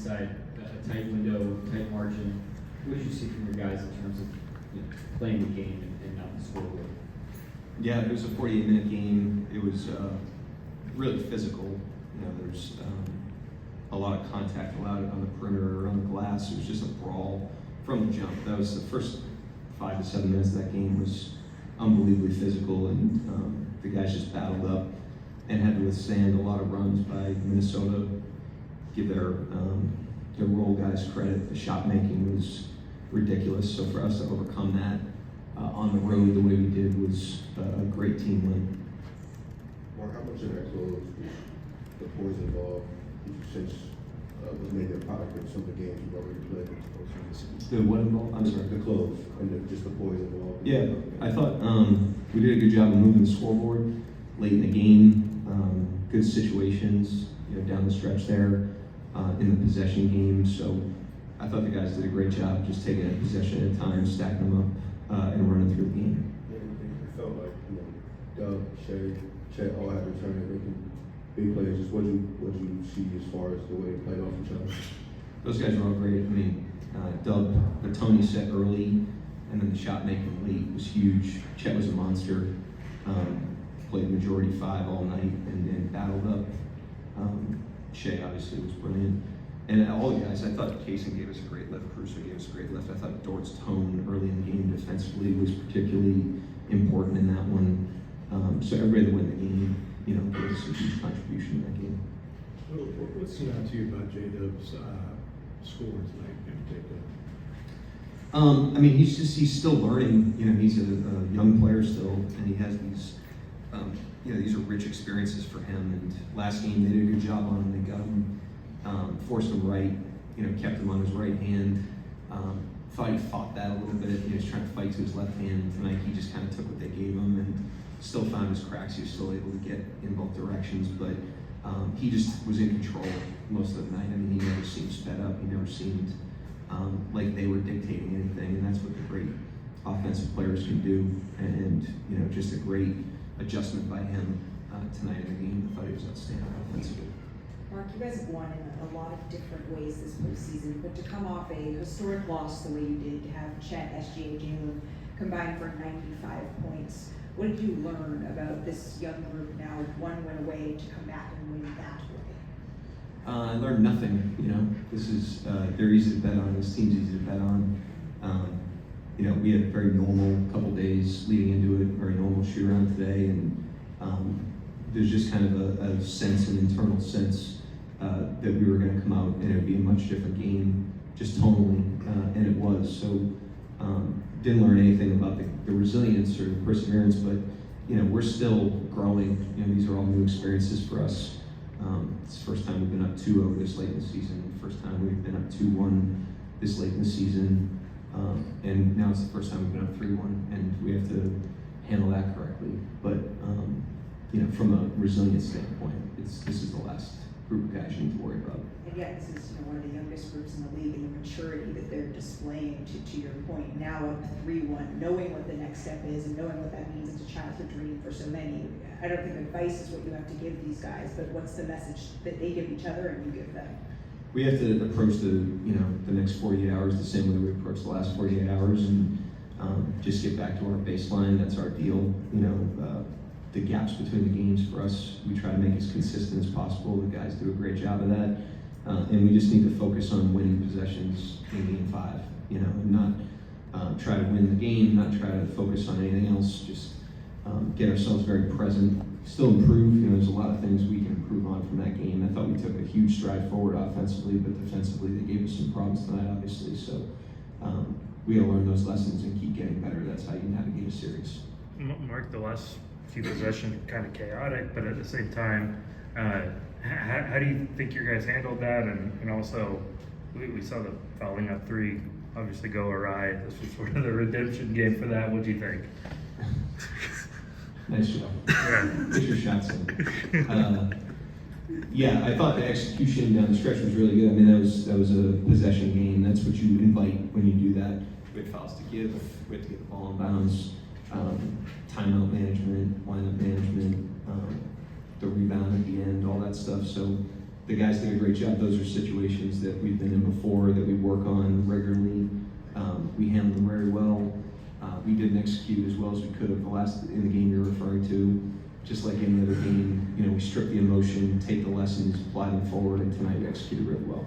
inside a tight window, tight margin. What did you see from your guys in terms of playing the game and not the scoreboard? Yeah, it was a 48-minute game. It was really physical. There's a lot of contact allowed on the perimeter, on the glass. It was just a brawl from the jump. That was the first 5 to 7 minutes of that game was unbelievably physical, and the guys just battled up and had to withstand a lot of runs by Minnesota. Give their role guys credit. The shot making was ridiculous. So for us to overcome that on the road the way we did was a great team win. Mark, how much of that close was the poise involved since was maybe a product of some of the games you've already played in the postseason? The what involved? I'm sorry. The close and just the poise involved. Yeah, I thought we did a good job of moving the scoreboard late in the game. Good situations, down the stretch there in the possession game. So I thought the guys did a great job just taking a possession at a time, stacking them up, and running through the game. Yeah, it felt like Doug, Shea, Chet all had to turn it making big plays. Just what do you see as far as the way they played off each other? Those guys were all great. I mean, Doug, the Tony set early, and then the shot making late was huge. Chet was a monster. Played majority 5 all night and battled up. Shea obviously was brilliant. And all the guys, I thought Kaysen gave us a great lift, Caruso gave us a great lift. I thought Dort's tone early in the game defensively was particularly important in that one. So everybody that won the game, gave us a huge contribution in that game. What stood out to you about J-Dub's score tonight in particular? I mean, he's still learning. He's a young player still, and he has these. These are rich experiences for him. And last game they did a good job on him. They got him, forced him right. Kept him on his right hand. Thought he fought that a little bit. He was trying to fight to his left hand. Tonight he just kind of took what they gave him and still found his cracks. He was still able to get in both directions, but he just was in control most of the night. I mean, he never seemed sped up. He never seemed like they were dictating anything, and that's what the great offensive players can do. And just a great adjustment by him tonight in the game. I thought he was outstanding offensively. Mark, you guys have won in a lot of different ways this postseason, but to come off a historic loss the way you did, to have Chet, SGA, Jalen combined for 95 points, what did you learn about this young group now with one win away to come back and win that way? I learned nothing. This is they're easy to bet on. This team's easy to bet on. We had a very normal couple days leading into it, very normal shoot around today, and there's just kind of a sense, an internal sense that we were going to come out and it would be a much different game, just tonally, and it was. So didn't learn anything about the resilience or the perseverance, but we're still growing. These are all new experiences for us. It's the first time we've been up 2-0 this late in the season. First time we've been up 2-1 this late in the season. And now it's the first time we've been up 3-1, and we have to handle that correctly. But from a resilience standpoint, this is the last group of guys you need to worry about. And yet, this is one of the youngest groups in the league, and the maturity that they're displaying. To your point, now up 3-1, knowing what the next step is and knowing what that means. It's a childhood dream for so many. I don't think advice is what you have to give these guys, but what's the message that they give each other and you give them? We have to approach the next 48 hours the same way we approached the last 48 hours, and just get back to our baseline. That's our deal. The gaps between the games for us, we try to make as consistent as possible. The guys do a great job of that, and we just need to focus on winning possessions in Game 5. And not try to win the game, not try to focus on anything else. Just get ourselves very present. Still improve. There's a lot of things we can improve on from that game. I thought we took a huge stride forward offensively, but defensively they gave us some problems tonight, obviously. So we gotta learn those lessons and keep getting better. That's how you navigate a series. Mark, the last few possessions kind of chaotic, but at the same time, how do you think your guys handled that? And also, we saw the fouling up 3 obviously go awry. This was sort of the redemption game for that. What do you think? Nice job. Yeah. Get your shots in. Yeah, I thought the execution down the stretch was really good. I mean, that was a possession game. That's what you invite when you do that. We had fouls to give. We had to get the ball in bounds. Timeout management, lineup management, the rebound at the end, all that stuff. So the guys did a great job. Those are situations that we've been didn't execute as well as we could have in the game you're referring to. Just like any other game, we strip the emotion, take the lessons, apply them forward, and tonight we executed really well.